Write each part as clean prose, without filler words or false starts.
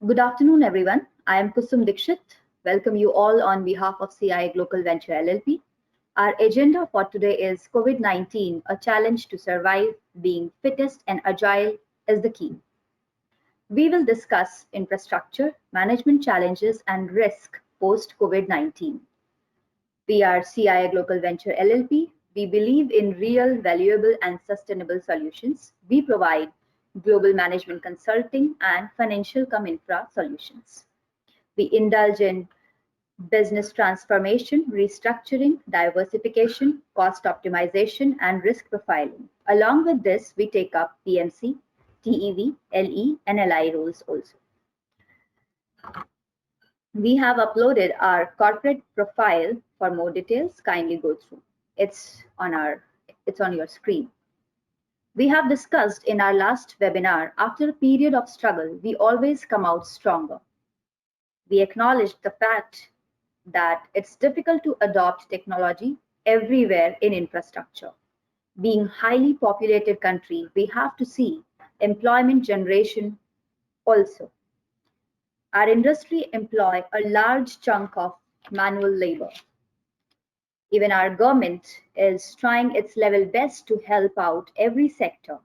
Good afternoon, everyone. I am Kusum Dikshit. Welcome you all on behalf of CIA-GLOCAL Venture LLP. Our agenda for today is COVID-19, a challenge to survive, being fittest and agile is the key. We will discuss infrastructure, management challenges, and risk post-COVID-19. We are CIA-GLOCAL Venture LLP. We believe in real, valuable, and sustainable solutions. We provide global management consulting and financial infra solutions. We indulge in business transformation, restructuring, diversification, cost optimization, and risk profiling. Along with this, we take up PMC, TEV, LE, and LI roles also. We have uploaded our corporate profile. For more details, kindly go through. It's on your screen. We have discussed in our last webinar, after a period of struggle, we always come out stronger. We acknowledged the fact that it's difficult to adopt technology everywhere in infrastructure. Being highly populated country, we have to see employment generation also. Our industry employ a large chunk of manual labor. Even our government is trying its level best to help out every sector.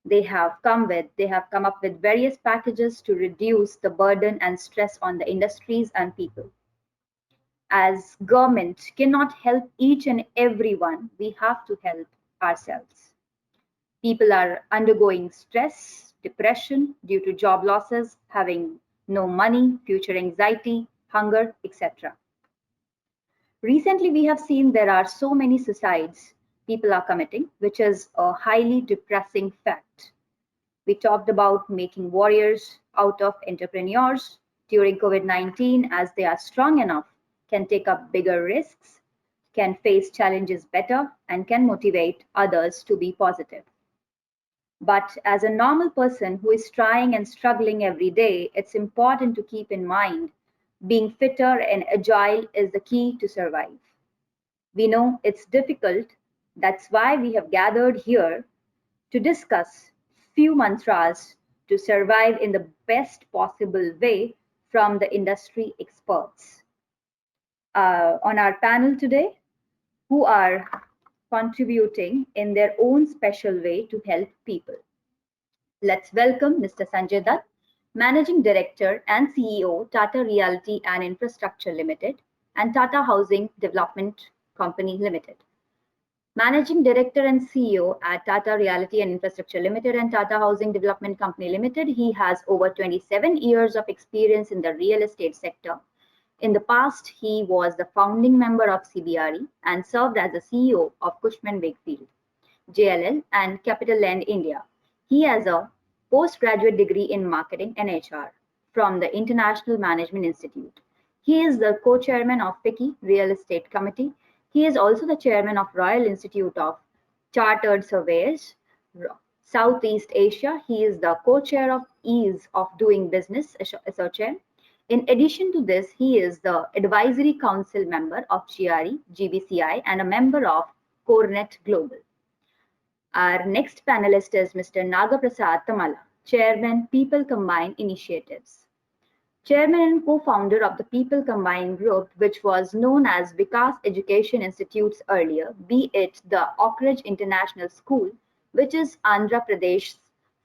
They have come up with various packages to reduce the burden and stress on the industries and people. As government cannot help each and everyone, we have to help ourselves. People are undergoing stress, depression due to job losses, having no money, future anxiety, hunger, etc. Recently, we have seen there are so many suicides people are committing, which is a highly depressing fact. We talked about making warriors out of entrepreneurs during COVID-19, as they are strong enough, can take up bigger risks, can face challenges better, and can motivate others to be positive. But as a normal person who is trying and struggling every day, it's important to keep in mind being fitter and agile is the key to survive. We know it's difficult. That's why we have gathered here to discuss few mantras to survive in the best possible way from the industry experts. On our panel today, who are contributing in their own special way to help people. Let's welcome Mr. Sanjay Dutt, Managing Director and CEO, Tata Realty and Infrastructure Limited and Tata Housing Development Company Limited. Managing Director and CEO at Tata Realty and Infrastructure Limited and Tata Housing Development Company Limited, he has over 27 years of experience in the real estate sector. In the past, he was the founding member of CBRE and served as the CEO of Cushman Wakefield, JLL and Capital Land India. He has a postgraduate degree in marketing and HR from the International Management Institute. He is the co-chairman of FICCI Real Estate Committee. He is also the chairman of Royal Institute of Chartered Surveyors, Southeast Asia. He is the co-chair of Ease of Doing Business, SOCHM. In addition to this, he is the advisory council member of GRE, GBCI, and a member of CoreNet Global. Our next panelist is Mr. Nagaprasad Tamala, Chairman, People Combine Initiatives. Chairman and co-founder of the People Combine Group, which was known as Vikas Education Institutes earlier, be it the Oak Ridge International School, which is Andhra Pradesh's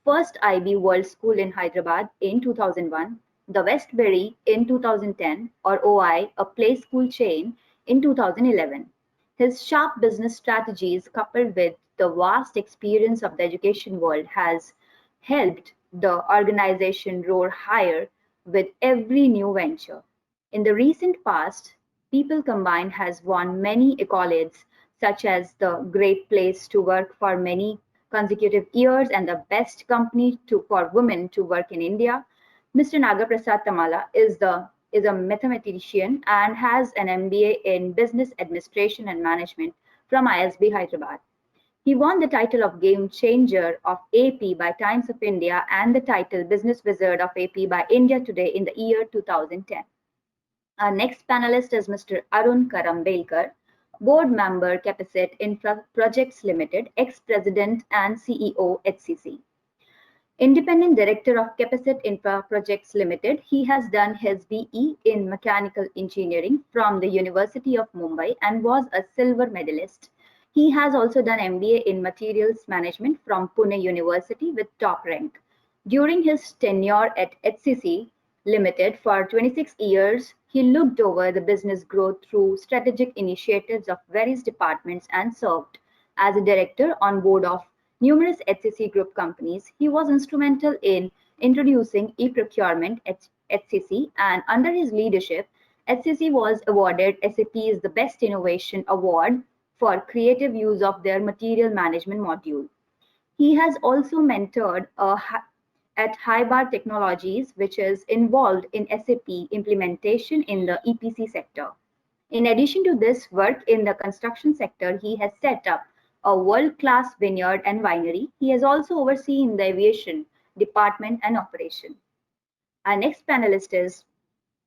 first IB World School in Hyderabad in 2001, the Westbury in 2010, or OI, a play school chain, in 2011. His sharp business strategies coupled with the vast experience of the education world has helped the organization roar higher with every new venture. In the recent past, People Combined has won many accolades such as the Great Place to Work for many consecutive years and the Best Company for Women to Work in India. Mr. Nagaprasad Tamala is a mathematician and has an MBA in Business Administration and Management from ISB Hyderabad. He won the title of Game Changer of AP by Times of India and the title Business Wizard of AP by India Today in the year 2010. Our next panelist is Mr. Arun Karambelkar, Board Member Capacit Infra Projects Limited, ex-President and CEO HCC. Independent Director of Capacit Infra Projects Limited. He has done his BE in Mechanical Engineering from the University of Mumbai and was a silver medalist. He has also done MBA in Materials Management from Pune University with top rank. During his tenure at HCC Limited for 26 years, he looked over the business growth through strategic initiatives of various departments and served as a director on board of numerous HCC group companies. He was instrumental in introducing e-procurement at HCC, and under his leadership, HCC was awarded SAP's the Best Innovation Award for creative use of their material management module. He has also mentored at Highbar Technologies, which is involved in SAP implementation in the EPC sector. In addition to this work in the construction sector, he has set up a world-class vineyard and winery. He has also overseen the aviation department and operation. Our next panelist is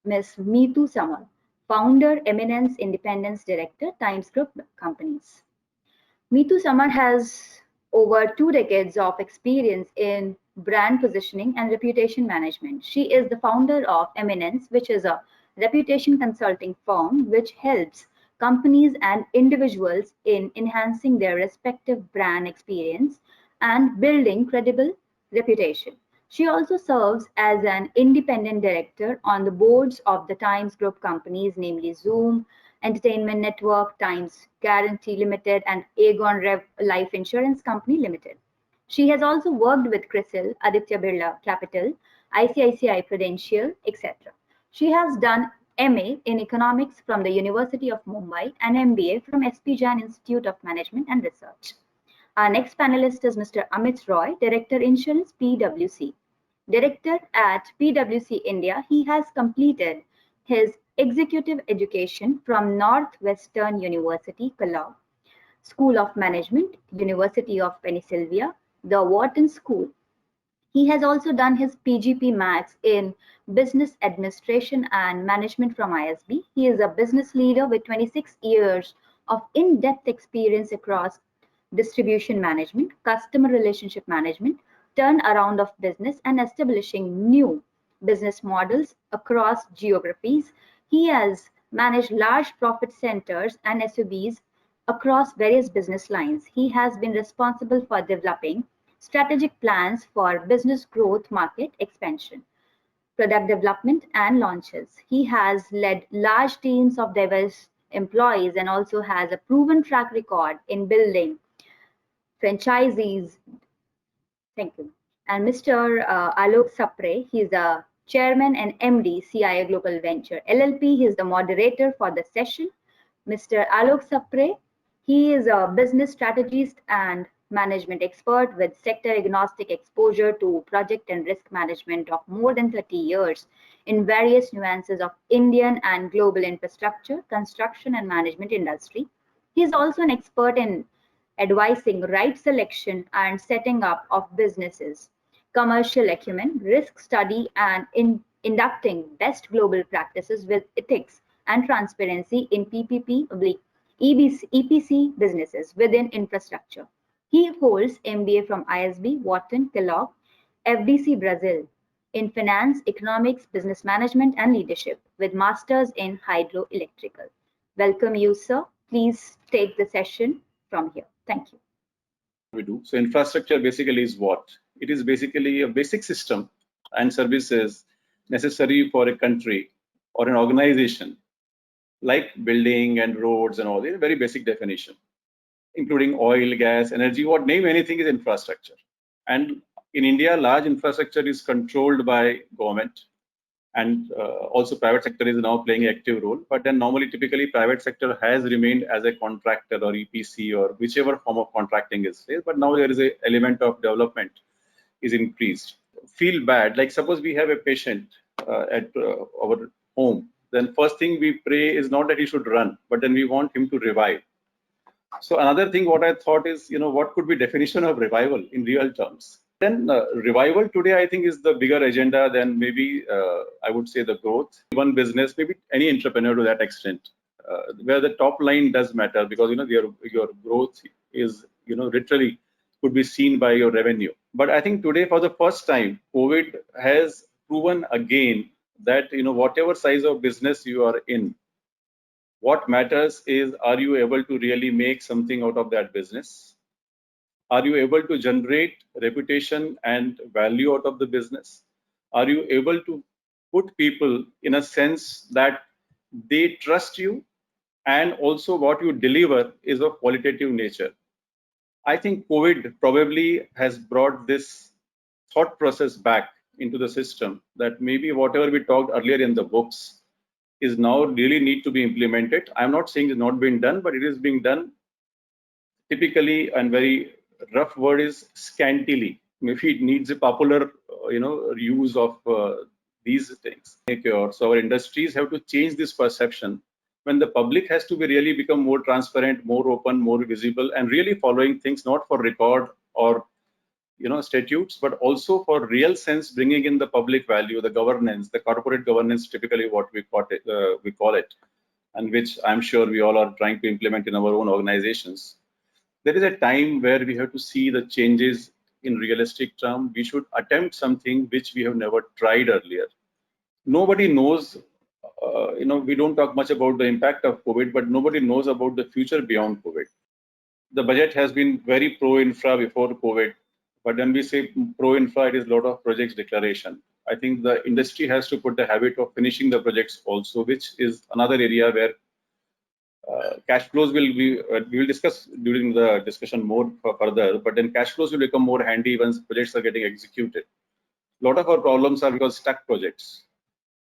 Ms. Meetu Samar, Founder, Eminence Independence Director, Times Group Companies. Meetu Samar has over 2 decades of experience in brand positioning and reputation management. She is the founder of Eminence, which is a reputation consulting firm which helps companies and individuals in enhancing their respective brand experience and building credible reputation. She also serves as an independent director on the boards of the Times Group companies, namely Zoom, Entertainment Network, Times Guarantee Limited, and Aegon Rev Life Insurance Company Limited. She has also worked with CRISIL, Aditya Birla Capital, ICICI Prudential, etc. She has done MA in Economics from the University of Mumbai and MBA from SP Jain Institute of Management and Research. Our next panelist is Mr. Amit Roy, Director Insurance PwC. Director at PwC India, he has completed his executive education from Northwestern University, Kellogg, School of Management, University of Pennsylvania, the Wharton School. He has also done his PGP Max in Business Administration and Management from ISB. He is a business leader with 26 years of in-depth experience across distribution management, customer relationship management, turnaround of business, and establishing new business models across geographies. He has managed large profit centers and SUBs across various business lines. He has been responsible for developing strategic plans for business growth, market expansion, product development, and launches. He has led large teams of diverse employees and also has a proven track record in building franchisees. Thank you. And Mr. Alok Sapre, he is the Chairman and MD, CIA-GLOCAL Venture LLP. He is the moderator for the session. Mr. Alok Sapre, he is a business strategist and management expert with sector agnostic exposure to project and risk management of more than 30 years in various nuances of Indian and global infrastructure, construction, and management industry. He is also an expert in advising right selection and setting up of businesses, commercial acumen, risk study, and in inducting best global practices with ethics and transparency in PPP, EPC businesses within infrastructure. He holds MBA from ISB, Wharton, Kellogg, FDC Brazil in finance, economics, business management, and leadership with masters in hydroelectrical. Welcome you, sir. Please take the session from here. Thank you. We do. So infrastructure basically is what? It is basically a basic system and services necessary for a country or an organization, like building and roads and all, a very basic definition, including oil, gas, energy, what name anything is infrastructure. And in India, large infrastructure is controlled by government, and also private sector is now playing an active role. But then normally, typically, private sector has remained as a contractor or EPC or whichever form of contracting is there. But now there is an element of development is increased. Feel bad, like suppose we have a patient at our home, then first thing we pray is not that he should run, but then we want him to revive. So another thing what I thought is, what could be definition of revival in real terms? Then revival today, I think, is the bigger agenda than maybe, I would say, the growth. One business, maybe any entrepreneur to that extent, where the top line does matter because, your growth is, literally could be seen by your revenue. But I think today, for the first time, COVID has proven again that whatever size of business you are in, what matters is, are you able to really make something out of that business? Are you able to generate reputation and value out of the business? Are you able to put people in a sense that they trust you, and also what you deliver is of qualitative nature? I think COVID probably has brought this thought process back into the system, that maybe whatever we talked earlier in the books is now really need to be implemented. I'm not saying it's not being done, but it is being done typically, and very rough word is scantily. Maybe it needs a popular, use of these things. So our industries have to change this perception, when the public has to be really become more transparent, more open, more visible, and really following things not for record or statutes, but also for real sense, bringing in the public value, the governance, the corporate governance, typically what we call it, and which I'm sure we all are trying to implement in our own organizations. There is a time where we have to see the changes in realistic term. We should attempt something which we have never tried earlier. Nobody knows, we don't talk much about the impact of COVID, but nobody knows about the future beyond COVID. The budget has been very pro-infra before COVID, but when we say pro-infra, it is a lot of projects declaration. I think the industry has to put the habit of finishing the projects also, which is another area where cash flows will be, we will discuss during the discussion more further, but then cash flows will become more handy once projects are getting executed. A lot of our problems are because stuck projects.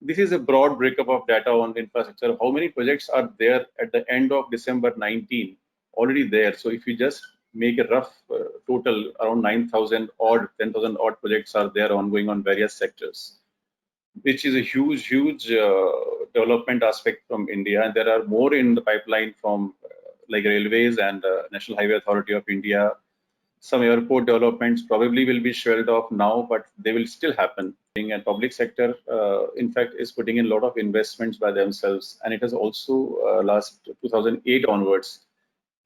This is a broad breakup of data on infrastructure. How many projects are there at the end of December 19 already there? So if you just make a rough total, around 9,000 odd, 10,000 odd projects are there ongoing on various sectors, which is a huge development aspect from India. And there are more in the pipeline from like railways and National Highway Authority of India. Some airport developments probably will be shelved off now, but they will still happen. And public sector, in fact, is putting in a lot of investments by themselves. And it has also, last 2008 onwards,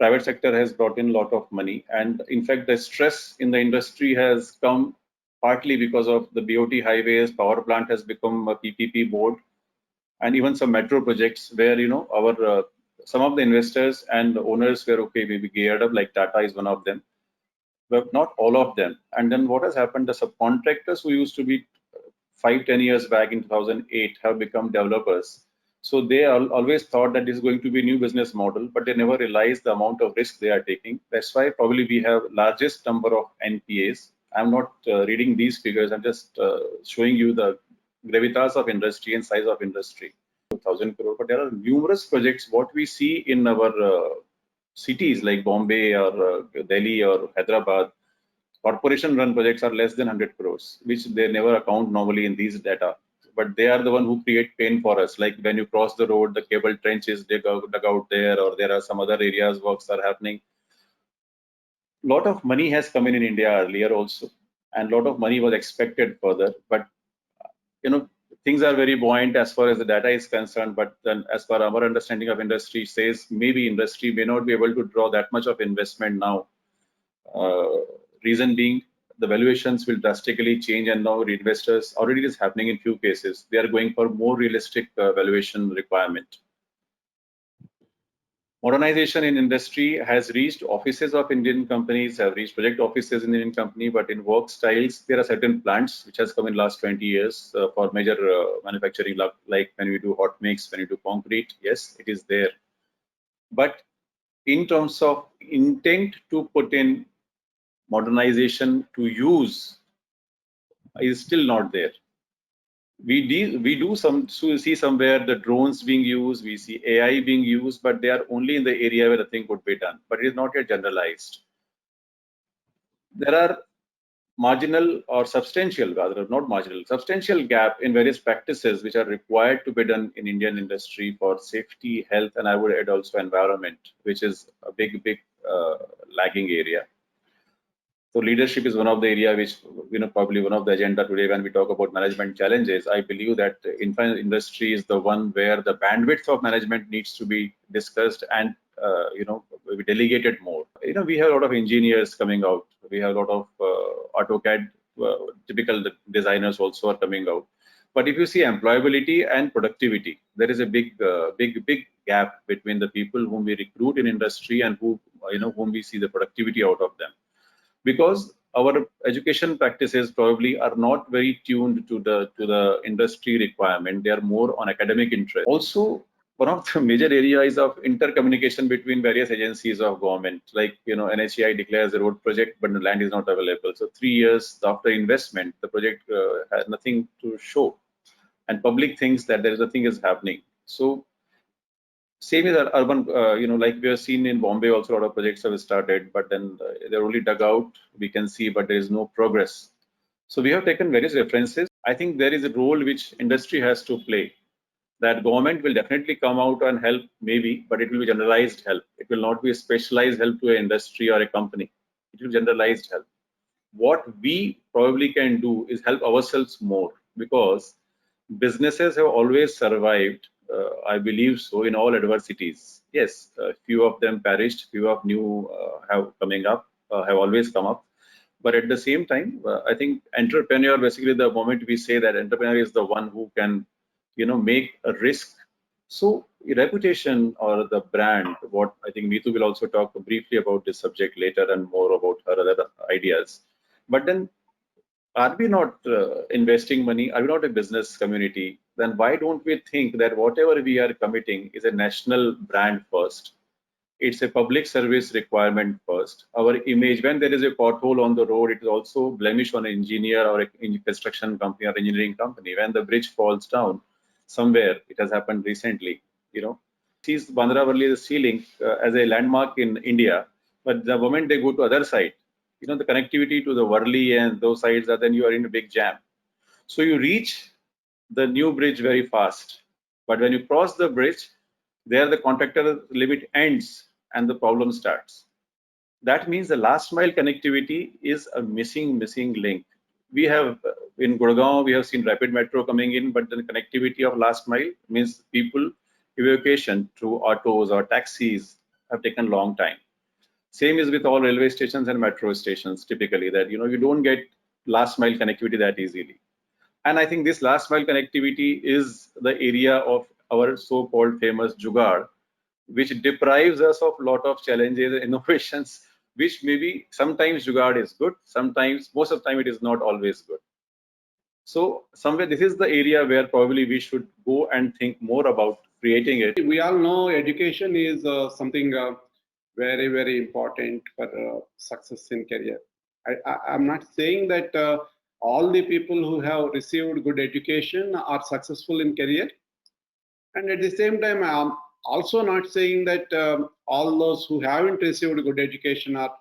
private sector has brought in a lot of money. And in fact, the stress in the industry has come partly because of the BOT highways, power plant has become a PPP board, and even some metro projects where, our some of the investors and owners were okay, maybe geared up, like Tata is one of them, but not all of them. And then what has happened, the subcontractors who used to be 5-10 years back in 2008 have become developers. So they always thought that this is going to be a new business model, but they never realized the amount of risk they are taking. That's why probably we have largest number of NPAs. I'm not reading these figures. I'm just showing you the gravitas of industry and size of industry. 1,000 crore, but there are numerous projects. What we see in our cities like Bombay or Delhi or Hyderabad, corporation-run projects are less than 100 crores, which they never account normally in these data. But they are the one who create pain for us. Like when you cross the road, the cable trench is dug out there, or there are some other areas works are happening. A lot of money has come in India earlier also, and a lot of money was expected further. But things are very buoyant as far as the data is concerned. But then, as far our understanding of industry says, maybe industry may not be able to draw that much of investment now. Reason being, the valuations will drastically change, and now investors, already it is happening in few cases, they are going for more realistic valuation requirement. Modernization in industry has reached offices of Indian companies, have reached project offices in Indian company, but in work styles, there are certain plants which has come in last 20 years for major manufacturing, like when we do hot mix, when we do concrete, yes, it is there. But in terms of intent to put in modernization to use is still not there. We do see somewhere the drones being used, we see AI being used, but they are only in the area where the thing could be done, but it is not yet generalized. There are marginal or substantial, rather not marginal, substantial gap in various practices which are required to be done in Indian industry for safety, health, and I would add also environment, which is a big lagging area. So leadership is one of the area which, probably one of the agenda today when we talk about management challenges. I believe that industry is the one where the bandwidth of management needs to be discussed and, delegated more. We have a lot of engineers coming out. We have a lot of AutoCAD, typical designers also are coming out. But if you see employability and productivity, there is a big gap between the people whom we recruit in industry and whom we see the productivity out of them, because our education practices probably are not very tuned to the industry requirement. They are more on academic interest. Also, one of the major areas of intercommunication between various agencies of government, like NHAI declares a road project, but the land is not available. So 3 years after investment, the project has nothing to show, and public thinks that there is nothing is happening. So same as urban, like we have seen in Bombay, also a lot of projects have started, but then they're only dug out, we can see, but there is no progress. So we have taken various references. I think there is a role which industry has to play. That government will definitely come out and help, maybe, but it will be generalized help. It will not be a specialized help to an industry or a company. It will be generalized help. What we probably can do is help ourselves more, because businesses have always survived, I believe so, in all adversities. Yes, few of them perished, few of new have coming up, have always come up. But at the same time, I think entrepreneur, basically the moment we say that entrepreneur is the one who can, make a risk. So reputation or the brand, what I think Neetu will also talk briefly about this subject later and more about her other ideas. But then, are we not investing money? Are we not a business community? Then why don't we think that whatever we are committing is a national brand first? It's a public service requirement first. Our image, when there is a pothole on the road, it is also blemish on an engineer or a construction company or engineering company. When the bridge falls down somewhere, it has happened recently, sees Bandra-Worli the ceiling as a landmark in India, but the moment they go to other side, the connectivity to the Worli and those sides, are then you are in a big jam. So you reach the new bridge very fast, but when you cross the bridge, there the contractor limit ends and the problem starts. That means the last mile connectivity is a missing link. We have in Gurgaon, we have seen rapid metro coming in, but the connectivity of last mile means people evacuation through autos or taxis have taken long time. Same is with all railway stations and metro stations, typically, that you don't get last mile connectivity that easily. And I think this last mile connectivity is the area of our so-called famous jugaad, which deprives us of a lot of challenges and innovations, which maybe sometimes jugaad is good, sometimes, most of the time, it is not always good. So somewhere this is the area where probably we should go and think more about creating it. We all know education is something very, very important for success in career. I'm not saying that all the people who have received good education are successful in career. And at the same time, I'm also not saying that all those who haven't received good education are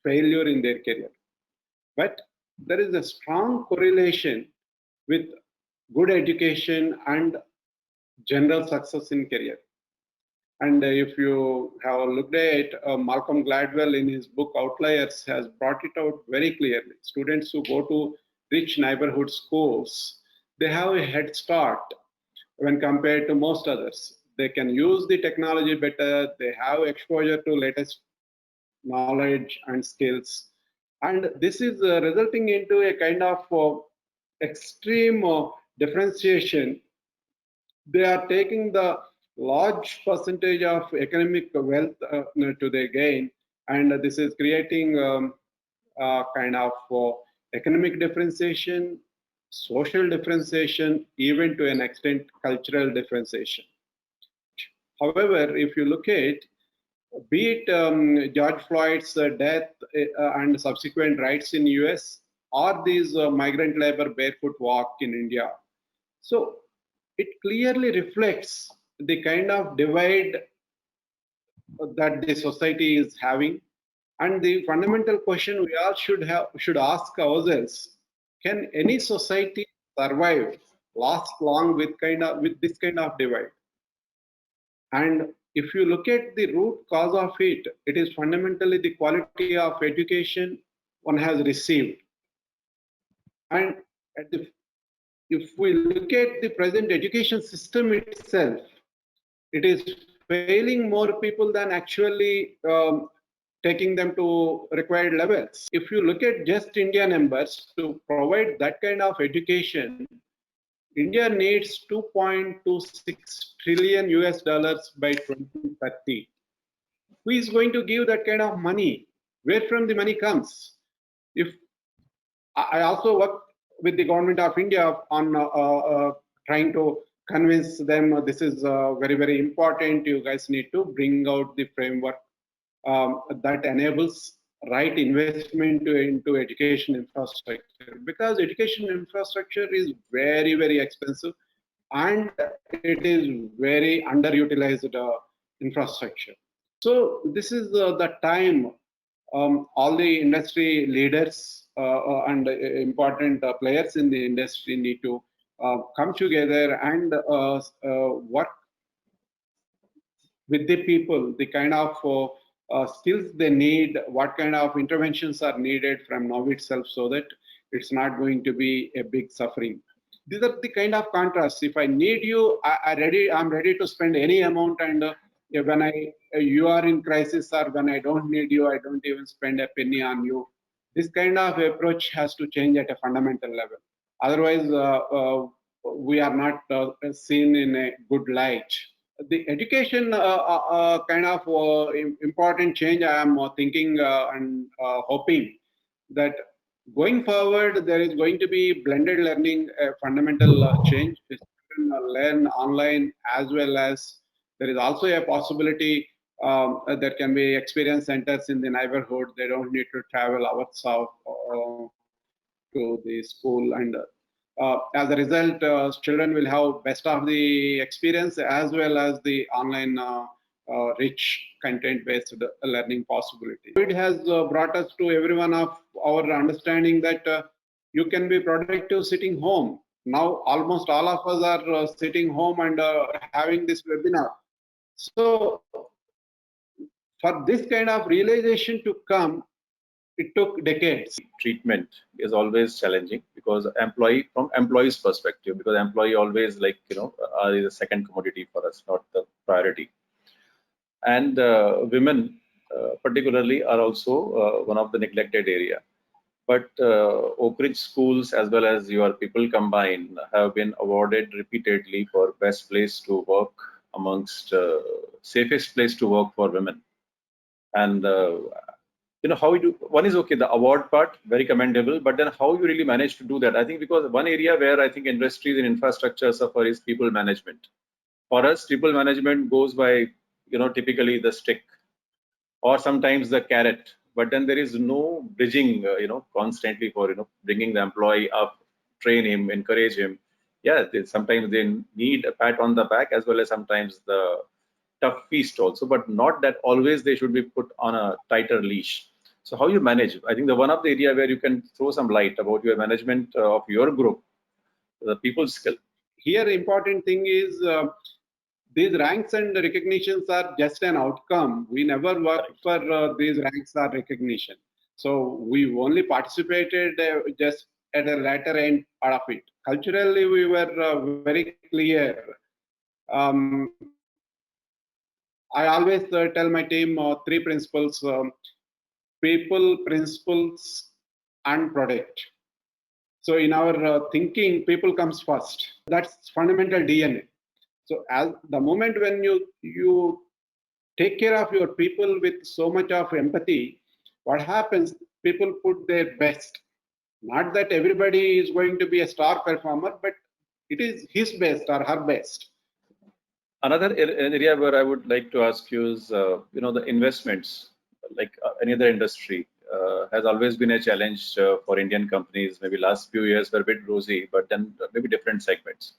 failure in their career. But there is a strong correlation with good education and general success in career. And if you have looked at Malcolm Gladwell in his book Outliers has brought it out very clearly. Students who go to rich neighborhood schools, they have a head start when compared to most others. They can use the technology better, they have exposure to latest knowledge and skills. And this is resulting into a kind of extreme differentiation. They are taking the large percentage of economic wealth to their gain, and this is creating kind of economic differentiation, social differentiation, even to an extent cultural differentiation. However, if you look at, be it George Floyd's death and subsequent riots in US, or these migrant labor barefoot walk in India, so it clearly reflects the kind of divide that the society is having. And the fundamental question we all should ask ourselves: can any society survive, last long with this kind of divide? And if you look at the root cause of it, it is fundamentally the quality of education one has received. And if we look at the present education system itself, it is failing more people than actually taking them to required levels. If you look at just India numbers, to provide that kind of education, India needs 2.26 trillion US dollars by 2030. Who is going to give that kind of money? Where from the money comes? If I also work with the government of India on trying to convince them this is very, very important. You guys need to bring out the framework that enables right investment into education infrastructure, because education infrastructure is very, very expensive and it is very underutilized infrastructure. So this is the time all the industry leaders and important players in the industry need to come together and work with the people, the kind of skills they need, what kind of interventions are needed from now itself, so that it's not going to be a big suffering. These are the kind of contrasts. If I need you, I'm ready to spend any amount, and when you are in crisis, or when I don't need you, I don't even spend a penny on you. This kind of approach has to change at a fundamental level. Otherwise, we are not seen in a good light. The education kind of important change I am thinking and hoping that going forward there is going to be blended learning, a fundamental change. Children learn online, as well as there is also a possibility there can be experience centers in the neighborhood. They don't need to travel hours of to the school, and as a result, children will have best of the experience as well as the online rich content-based learning possibility. It has brought us to everyone of our understanding that you can be productive sitting home. Now almost all of us are sitting home and having this webinar. So for this kind of realization to come, it took decades. Treatment is always challenging, because from employee's perspective, because employee always is a second commodity for us, not the priority. And women particularly are also one of the neglected area. But Oak Ridge schools, as well as your people combined, have been awarded repeatedly for best place to work amongst safest place to work for women. And how we do, one is okay, the award part, very commendable, but then how you really manage to do that? I think because one area where I think industries and infrastructure suffer is people management. For us, people management goes by, typically the stick or sometimes the carrot, but then there is no bridging, constantly for, bringing the employee up, train him, encourage him. Yeah, sometimes they need a pat on the back, as well as sometimes the tough feast also, but not that always they should be put on a tighter leash. So how you manage? I think the one of the area where you can throw some light about your management of your group, the people skill. Here, important thing is these ranks and recognitions are just an outcome. We never worked for these ranks or recognition. So we only participated just at the latter end out of it. Culturally, we were very clear. I always tell my team three principles: people, principles, and product. So in our thinking, people comes first. That's fundamental DNA. So as the moment when you take care of your people with so much of empathy, what happens? People put their best. Not that everybody is going to be a star performer, but it is his best or her best. Another area where I would like to ask you is, the investments, like any other industry, has always been a challenge for Indian companies. Maybe last few years were a bit rosy, but then maybe different segments.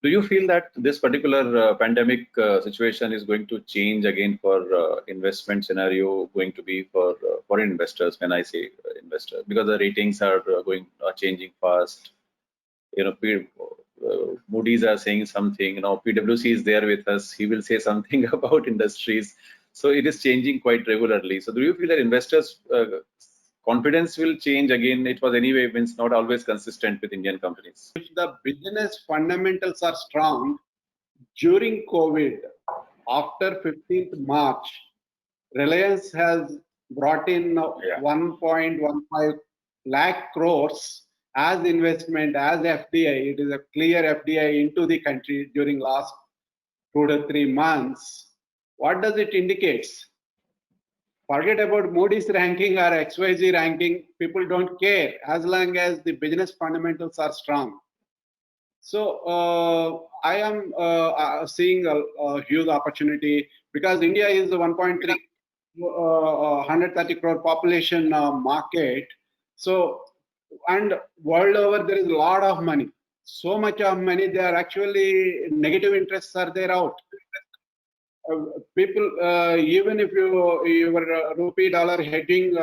Do you feel that this particular pandemic situation is going to change again for investment scenario, going to be for foreign investors? When I say investors, because the ratings are changing fast. Moody's are saying something. PwC is there with us. He will say something about industries. So it is changing quite regularly. So do you feel that investors' confidence will change again? It was anyway means not always consistent with Indian companies. If the business fundamentals are strong during COVID, after 15th March, Reliance has brought in 1.15 lakh crores as investment, as FDI. It is a clear FDI into the country during last 2 to 3 months. What does it indicate? Forget about Moody's ranking or XYZ ranking. People don't care as long as the business fundamentals are strong. So I am seeing a huge opportunity because India is the 1.3 130 crore population market. So, and world over there is a lot of money. So much of money, they are actually negative interests are there out. People, even if your rupee dollar hedging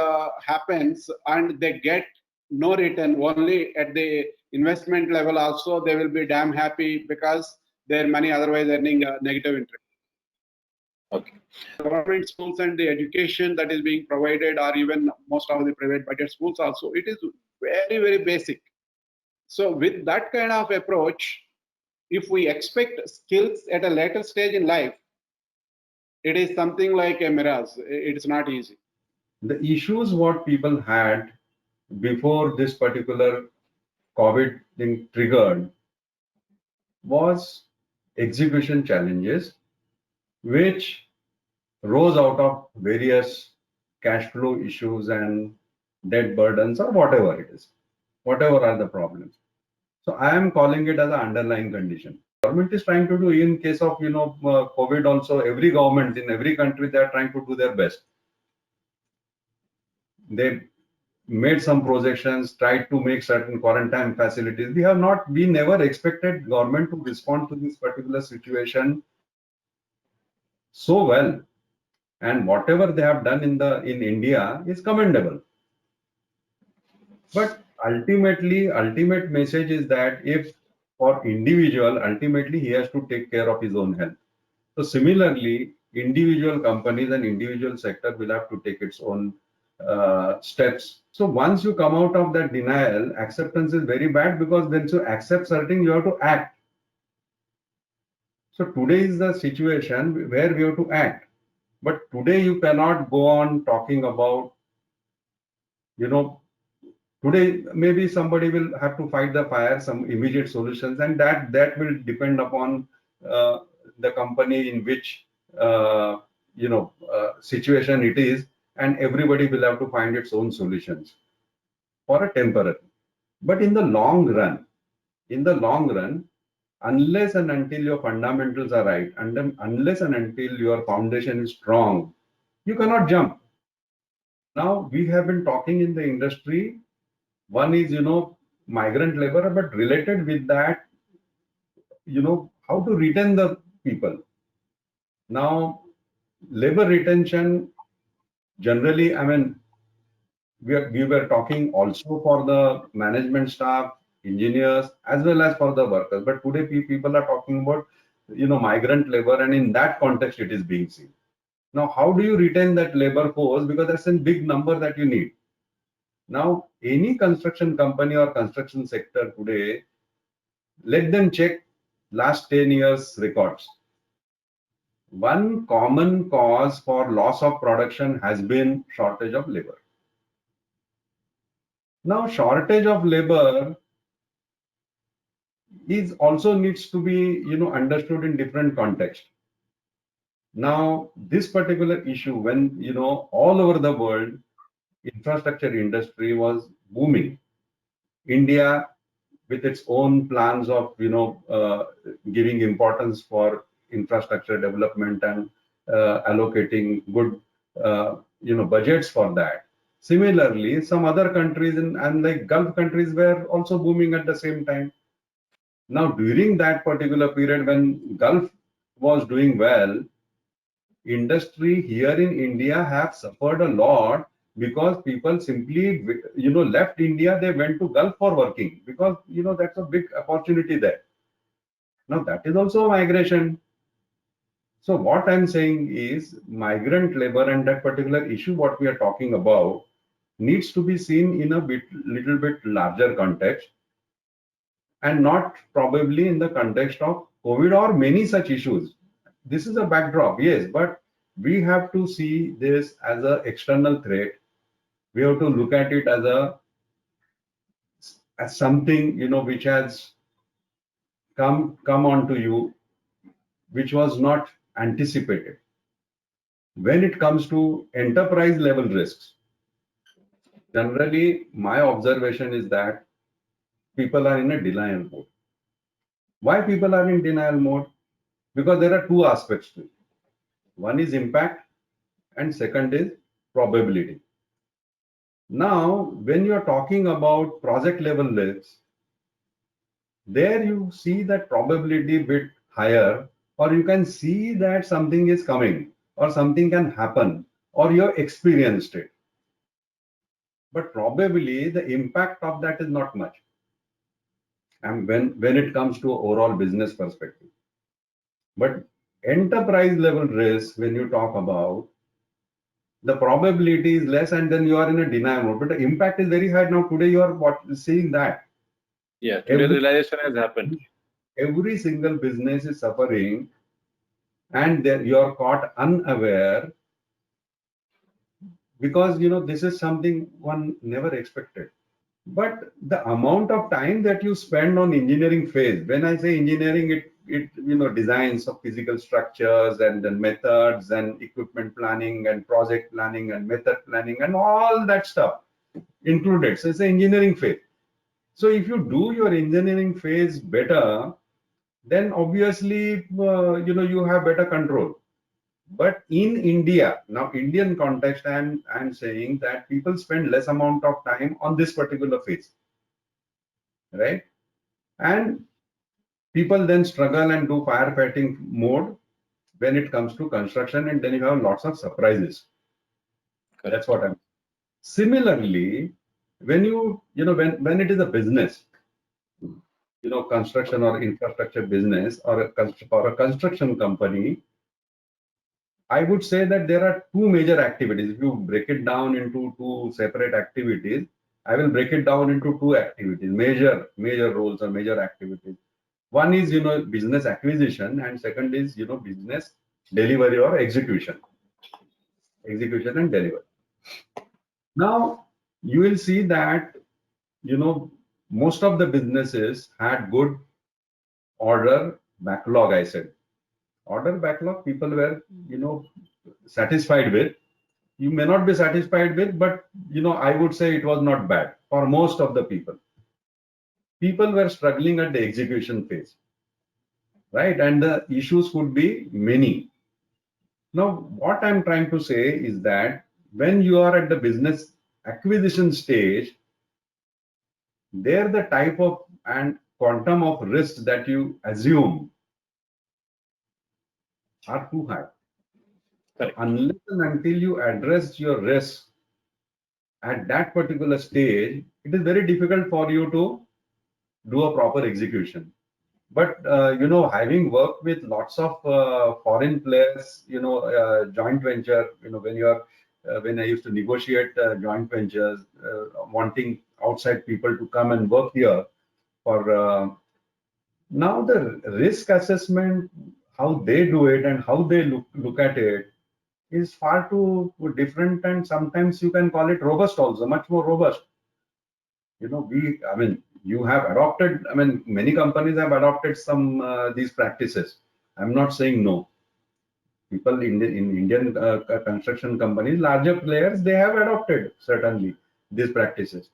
happens and they get no return, only at the investment level also they will be damn happy because their money otherwise earning negative interest. Okay. Government schools and the education that is being provided, or even most of the private budget schools also, it is very, very basic. So with that kind of approach, if we expect skills at a later stage in life, it is something like a mirage. It's not easy. The issues what people had before this particular COVID thing triggered was execution challenges, which rose out of various cash flow issues and debt burdens or whatever it is, whatever are the problems. So I am calling it as an underlying condition. Government is trying to do, in case of COVID also, every government in every country, they are trying to do their best. They made some projections, tried to make certain quarantine facilities. We never expected government to respond to this particular situation so well. And whatever they have done in India is commendable. But ultimately, ultimate message is that if for individual, ultimately he has to take care of his own health. So similarly, individual companies and individual sector will have to take its own steps. So once you come out of that denial, acceptance is very bad, because when you accept something, you have to act. So today is the situation where we have to act. But today you cannot go on talking about, today maybe somebody will have to fight the fire, some immediate solutions, and that will depend upon the company in which situation it is, and everybody will have to find its own solutions for a temporary. But in the long run, unless and until your fundamentals are right, and then unless and until your foundation is strong, you cannot jump. Now we have been talking in the industry. One is, migrant labor, but related with that, how to retain the people. Now, labor retention, generally, I mean, we were talking also for the management staff, engineers, as well as for the workers. But today people are talking about, migrant labor, and in that context, it is being seen. Now, how do you retain that labor force? Because that's a big number that you need. Now, any construction company or construction sector today, let them check last 10 years records. One common cause for loss of production has been shortage of labor. Now, shortage of labor is also needs to be, understood in different context. Now, this particular issue, when, all over the world, infrastructure industry was booming. India, with its own plans of, giving importance for infrastructure development and allocating good, budgets for that. Similarly, some other countries and like Gulf countries were also booming at the same time. Now, during that particular period when Gulf was doing well, industry here in India have suffered a lot, because people simply, left India, they went to Gulf for working, because, that's a big opportunity there. Now, that is also a migration. So what I'm saying is, migrant labor and that particular issue, what we are talking about, needs to be seen in a little bit larger context, and not probably in the context of COVID or many such issues. This is a backdrop, yes, but we have to see this as an external threat. We have to look at it as something, which has come onto you, which was not anticipated. When it comes to enterprise level risks, generally my observation is that people are in a denial mode. Why people are in denial mode? Because there are two aspects to it. One is impact and second is probability. Now, when you're talking about project level risks, there you see that probability bit higher, or you can see that something is coming or something can happen or you've experienced it. But probably the impact of that is not much. And when it comes to overall business perspective. But enterprise level risk, when you talk about, the probability is less and then you are in a denial mode. But the impact is very high. Now today you are seeing that. Yeah, today the realization has happened. Every single business is suffering and you are caught unaware because this is something one never expected. But the amount of time that you spend on engineering phase, when I say engineering, it designs of physical structures and then methods and equipment planning and project planning and method planning and all that stuff included. So it's an engineering phase. So if you do your engineering phase better, then obviously you have better control. But in India, now Indian context, I'm saying that people spend less amount of time on this particular phase, right? And people then struggle and do firefighting mode when it comes to construction, and then you have lots of surprises. Correct. That's what I'm. Similarly, when when it is a business, construction or infrastructure business or a construction company, I would say that there are two major activities. If you break it down into two separate activities, I will break it down into two activities, major roles or major activities. One is, business acquisition, and second is, business delivery or execution and delivery. Now, you will see that, most of the businesses had good order backlog, I said. Order backlog, people were, satisfied with. You may not be satisfied with, but, I would say it was not bad for most of the people. People were struggling at the execution phase, right? And the issues could be many. Now, what I'm trying to say is that when you are at the business acquisition stage, there the type of and quantum of risks that you assume are too high. So unless and until you address your risk at that particular stage, it is very difficult for you to do a proper execution. But having worked with lots of foreign players, joint venture, when I used to negotiate joint ventures, wanting outside people to come and work here for now the risk assessment, how they do it and how they look at it is far too different, and sometimes you can call it robust also, much more robust. You have adopted, many companies have adopted some these practices. I'm not saying no. People in Indian construction companies, larger players, they have adopted certainly these practices.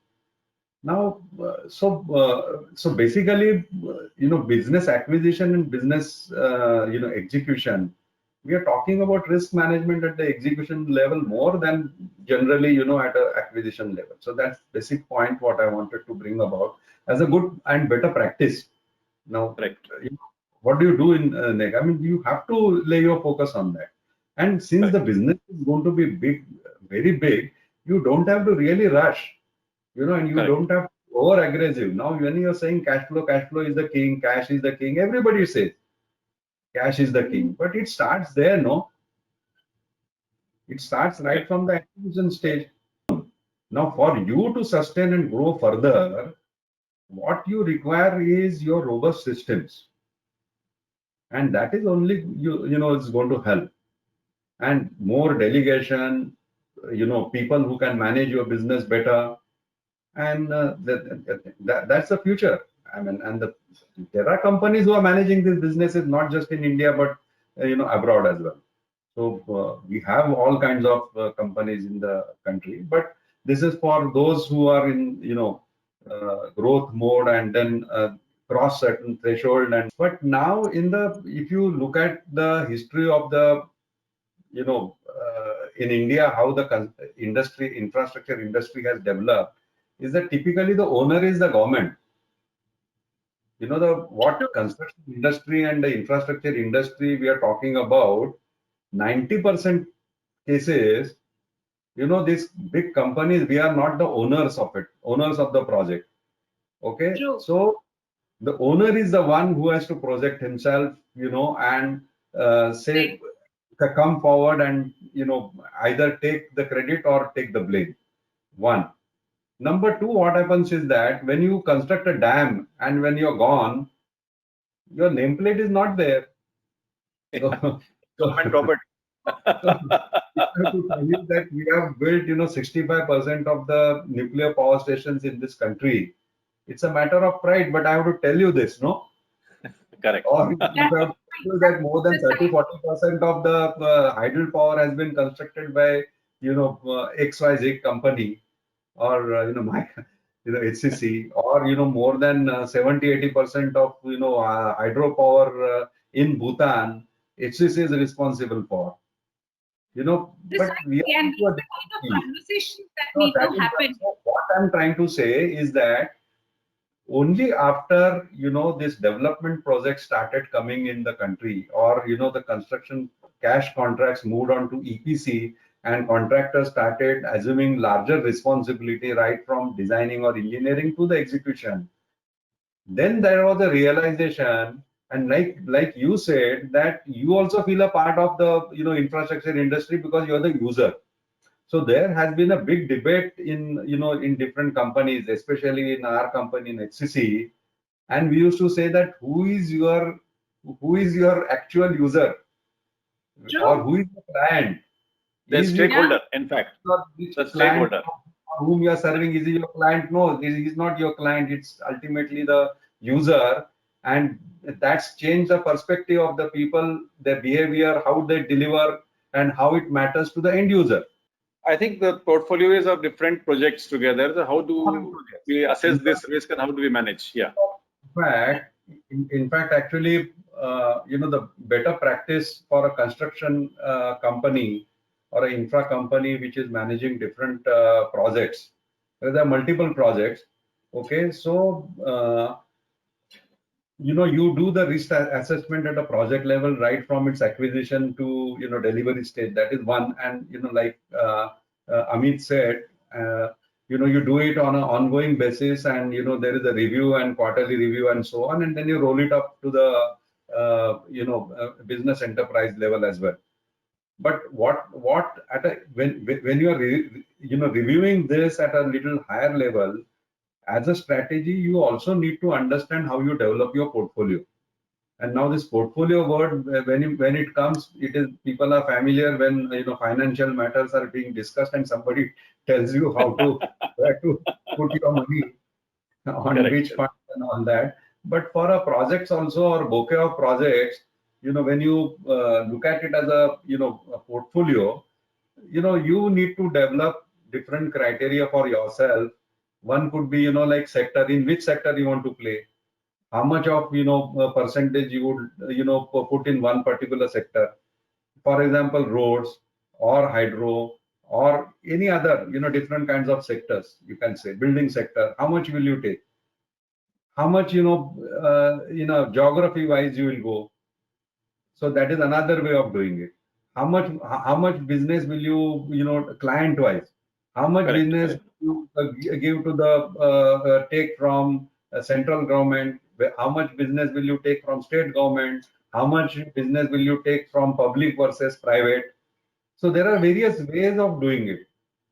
Now, so basically, business acquisition and business, execution, we are talking about risk management at the execution level more than generally, at an acquisition level. So that's basic point what I wanted to bring about as a good and better practice. Now, correct. What do you do in NEC? You have to lay your focus on that. And since the business is going to be big, very big, you don't have to really rush. And you don't have over aggressive. Now, when you're saying cash flow is the king, cash is the king, everybody says cash is the king, but it starts there, no? It starts right from the acquisition stage. Now, for you to sustain and grow further, what you require is your robust systems, and that is only it's going to help. and more delegation, people who can manage your business better. And that's the future. I mean, and there are companies who are managing these businesses not just in India but abroad as well. So we have all kinds of companies in the country, but this is for those who are in growth mode and then cross certain threshold. And but now if you look at the history of the in India, how the infrastructure industry has developed is that typically the owner is the government. What construction industry and the infrastructure industry we are talking about, 90% cases, these big companies, we are not the owners of the project. Okay. True. So the owner is the one who has to project himself, and say, come forward and, either take the credit or take the blame. One. Number two, what happens is that when you construct a dam and when you're gone, your nameplate is not there. Government property. I have to tell you that we have built, 65% of the nuclear power stations in this country. It's a matter of pride, but I have to tell you this, no? Correct. Or if I have to tell you that more than 30-40% of the hydel power has been constructed by, XYZ company, or HCC, or more than 70-80% of hydropower in Bhutan, HCC is responsible for. But we are and into a these are the kind of different conversations that No, need that to is happen. so what I'm trying to say is that only after this development project started coming in the country, or the construction cash contracts moved on to EPC, and contractors started assuming larger responsibility right from designing or engineering to the execution, then there was a realization, and like you said, that you also feel a part of the infrastructure industry because you're the user. So there has been a big debate in different companies, especially in our company in HCC, and we used to say that who is your actual user, True. or who is the client? The Is stakeholder, in fact. the client whom you are serving, is he your client? No, he is not your client. It's ultimately the user, and that's changed the perspective of the people, their behavior, how they deliver, and how it matters to the end user. I think the portfolio is of different projects together. So how do we assess this risk and how do we manage? Yeah. In fact, actually, the better practice for a construction company or an infra company which is managing different projects, there are multiple projects. Okay, so you do the risk assessment at a project level right from its acquisition to delivery stage. That is one. And like Amit said, you do it on an ongoing basis, and there is a review and quarterly review and so on, and then you roll it up to the business enterprise level as well. But when you are reviewing this at a little higher level, as a strategy, you also need to understand how you develop your portfolio. And now this portfolio word, when it comes, people are familiar when financial matters are being discussed and somebody tells you where to put your money on which fund and all that. But for a projects also, or bouquet of projects, when you look at it as a a portfolio, you need to develop different criteria for yourself. One could be like sector, in which sector you want to play, how much of percentage you would put in one particular sector. For example, roads or hydro or any other different kinds of sectors. You can say building sector, how much will you take, how much geography wise you will go. So that is another way of doing it. How much business will you client wise, how much business you give to the take from central government, how much business will you take from state government, how much business will you take from public versus private. So there are various ways of doing it,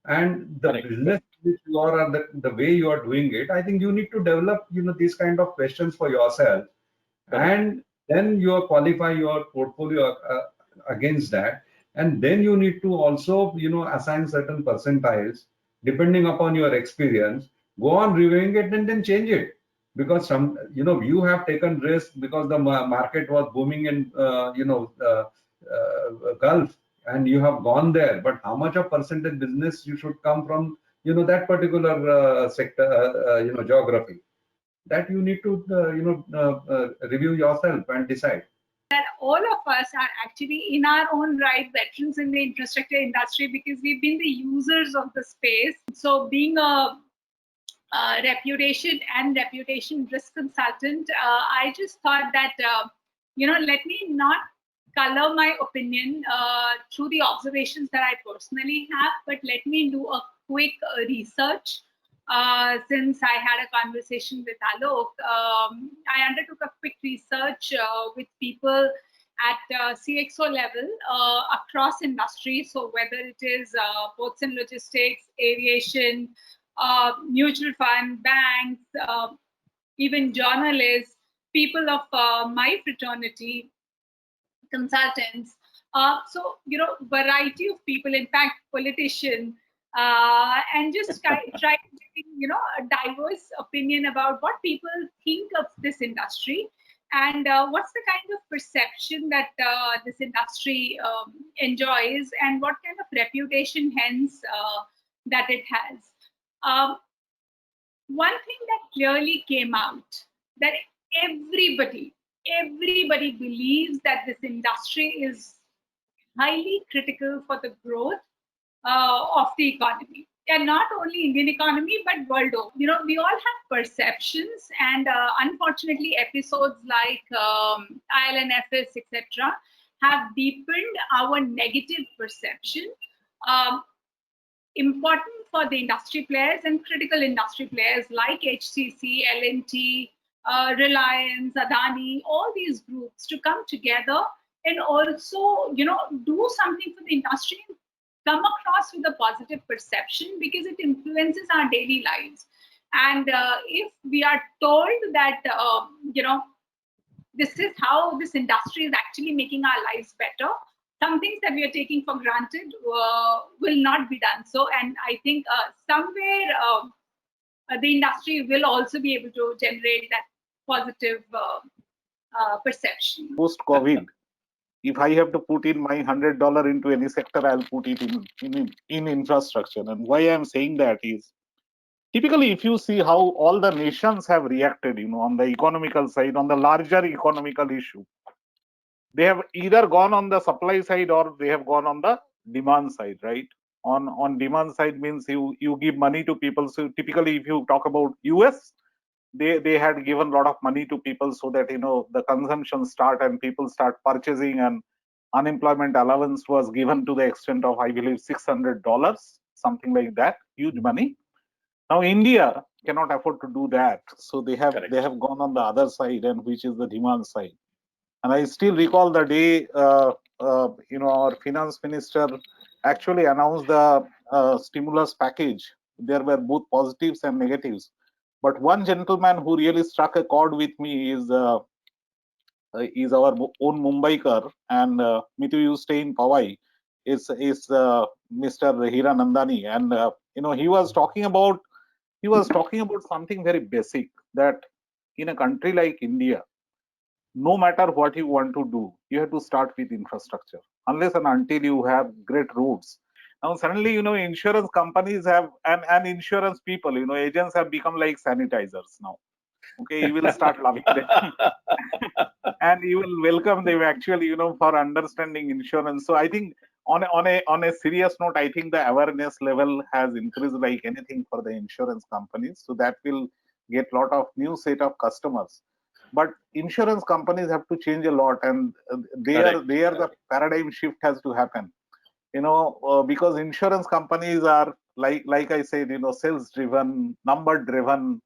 and the business which you are, and the way you are doing it, I think you need to develop these kind of questions for yourself, and then you qualify your portfolio against that. And then you need to also, assign certain percentiles depending upon your experience, go on reviewing it and then change it. Because you have taken risk because the market was booming in, Gulf, and you have gone there. But how much of percentage business you should come from, that particular sector, geography, that you need to, review yourself and decide. That all of us are actually in our own right veterans in the infrastructure industry because we've been the users of the space. So being a reputation and reputation risk consultant, I just thought that, let me not color my opinion through the observations that I personally have, but let me do a quick research. Since I had a conversation with Alok, I undertook a quick research with people at CXO level across industries. So whether it is ports and logistics, aviation, mutual fund, banks, even journalists, people of my fraternity, consultants. So, variety of people, in fact, politicians, and just try getting, a diverse opinion about what people think of this industry and what's the kind of perception that this industry enjoys and what kind of reputation, hence, that it has. One thing that clearly came out that everybody believes that this industry is highly critical for the growth of the economy, and not only Indian economy but world over. We all have perceptions, and unfortunately episodes like ILNFS, etc., have deepened our negative perception. Important for the industry players and critical industry players like HCC, L&T, Reliance, Adani, all these groups to come together and also, do something for the industry and come across with a positive perception because it influences our daily lives. And if we are told that, this is how this industry is actually making our lives better, some things that we are taking for granted will not be done so. And I think somewhere the industry will also be able to generate that positive perception. Post-COVID, if I have to put in my $100 into any sector, I'll put it in infrastructure. And why I'm saying that is, typically, if you see how all the nations have reacted, on the economical side, on the larger economical issue, they have either gone on the supply side or they have gone on the demand side, right? On demand side means you give money to people. So typically, if you talk about US, they had given a lot of money to people so that the consumption start and people start purchasing, and unemployment allowance was given to the extent of, I believe, $600, something like that, huge money. Now India cannot afford to do that, so they have gone on the other side, and which is the demand side. And I still recall the day our finance minister actually announced the stimulus package. There were both positives and negatives. But one gentleman who really struck a chord with me is our own Mumbaikar, and Mitu, you stay in Powai. Is Mr. Hiranandani, and he was talking about something very basic, that in a country like India, no matter what you want to do, you have to start with infrastructure, unless and until you have great roads. Now suddenly, insurance companies have, and insurance people, agents have become like sanitizers now. Okay, you will start loving them and you will welcome them actually, for understanding insurance. So I think on a serious note, I think the awareness level has increased like anything for the insurance companies. So that will get a lot of new set of customers. But insurance companies have to change a lot, and the paradigm shift has to happen. Because insurance companies are like I said, sales driven, number driven.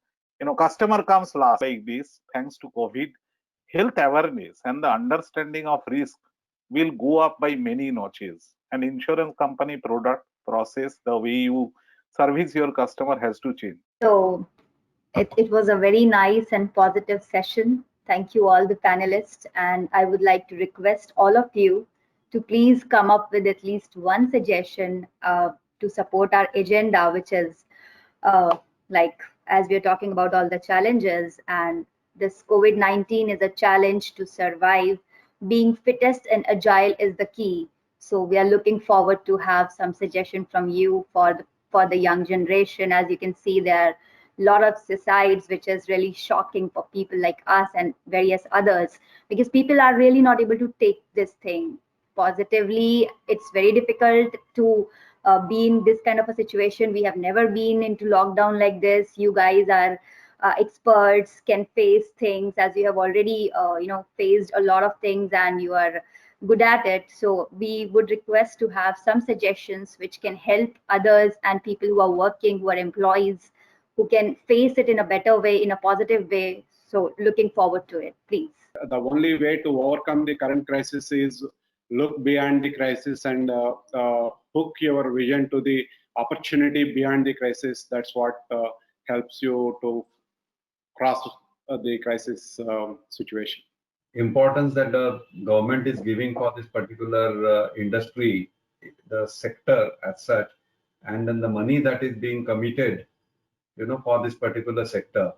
Customer comes last. Like this, thanks to COVID, health awareness and the understanding of risk will go up by many notches. And insurance company product process, the way you service your customer has to change. So it was a very nice and positive session. Thank you all the panelists, and I would like to request all of you to please come up with at least one suggestion to support our agenda, which is like, as we are talking about all the challenges, and this COVID-19 is a challenge to survive. Being fittest and agile is the key. So we are looking forward to have some suggestion from you for the young generation. As you can see, there are a lot of suicides, which is really shocking for people like us and various others, because people are really not able to take this thing positively. It's very difficult to be in this kind of a situation. We have never been into lockdown like this. You guys are experts, can face things, as you have already faced a lot of things and you are good at it. So we would request to have some suggestions which can help others and people who are working, who are employees, who can face it in a better way, in a positive way. So looking forward to it, please. The only way to overcome the current crisis is look beyond the crisis and hook your vision to the opportunity beyond the crisis. That's what helps you to cross the crisis situation. Importance that the government is giving for this particular industry, the sector as such, and then the money that is being committed, for this particular sector.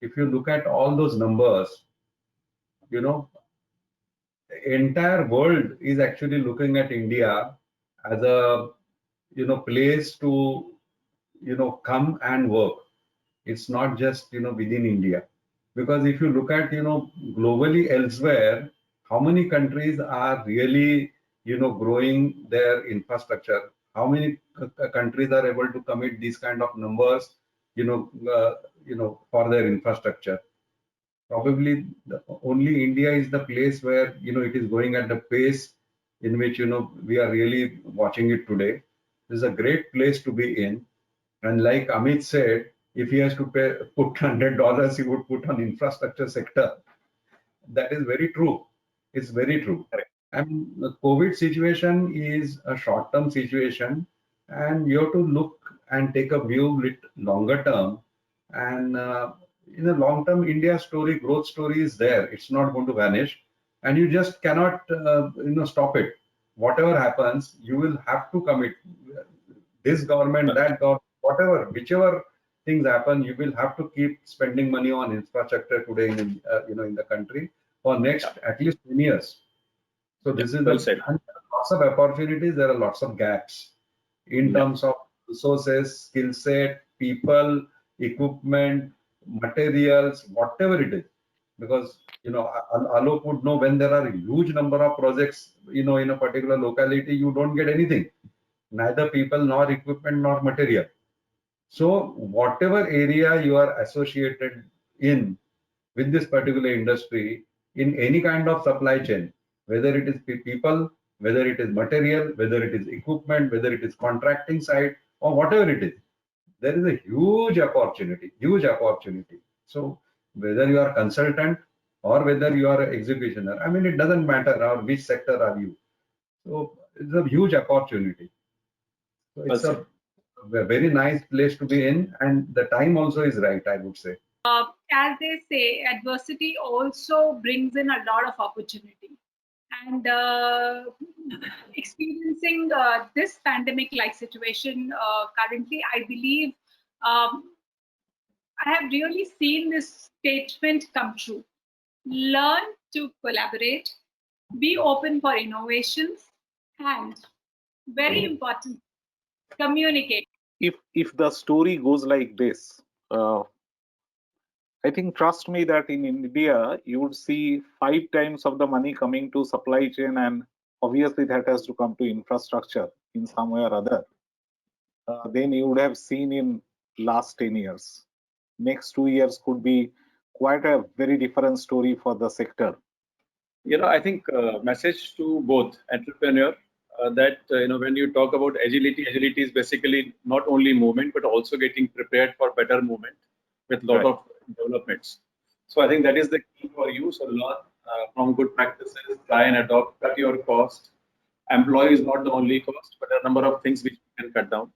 If you look at all those numbers, the entire world is actually looking at India as a, place to, come and work. It's not just, within India. Because if you look at, globally elsewhere, how many countries are really, growing their infrastructure? How many countries are able to commit these kind of numbers, for their infrastructure? Probably only India is the place where, it is going at the pace in which, we are really watching it today. This is a great place to be in. And like Amit said, if he has to put $100, he would put on infrastructure sector. That is very true. It's very true. And the COVID situation is a short-term situation, and you have to look and take a view with longer term. And in the long term, India's story, growth story is there. It's not going to vanish, and you just cannot, stop it. Whatever happens, you will have to commit. This government, that government, whatever, whichever things happen, you will have to keep spending money on infrastructure today in the country for next at least 10 years. So this is lots of opportunities. There are lots of gaps in terms of resources, skill set, people, equipment, materials, whatever it is. Because Alok would know, when there are a huge number of projects, in a particular locality, you don't get anything, neither people nor equipment nor material. So whatever area you are associated in with this particular industry, in any kind of supply chain, whether it is people, whether it is material, whether it is equipment, whether it is contracting side, or whatever it is, there is a huge opportunity, huge opportunity. So whether you are consultant or whether you are an executioner, I mean, it doesn't matter which sector are you. So it's a huge opportunity. So it's a very nice place to be in, and the time also is right, I would say. As they say, adversity also brings in a lot of opportunity. And experiencing this pandemic-like situation currently, I believe I have really seen this statement come true. Learn to collaborate, be open for innovations, and very important, communicate. If the story goes like this, I think, trust me, that in India you would see 5 times of the money coming to supply chain, and obviously that has to come to infrastructure in some way or other. Then you would have seen in last 10 years. Next 2 years could be quite a very different story for the sector. I think message to both entrepreneur that when you talk about agility is basically not only movement but also getting prepared for better movement with lot of developments. So I think that is the key for you. So learn from good practices, try and adopt, cut your cost. Employee is not the only cost, but a number of things which you can cut down.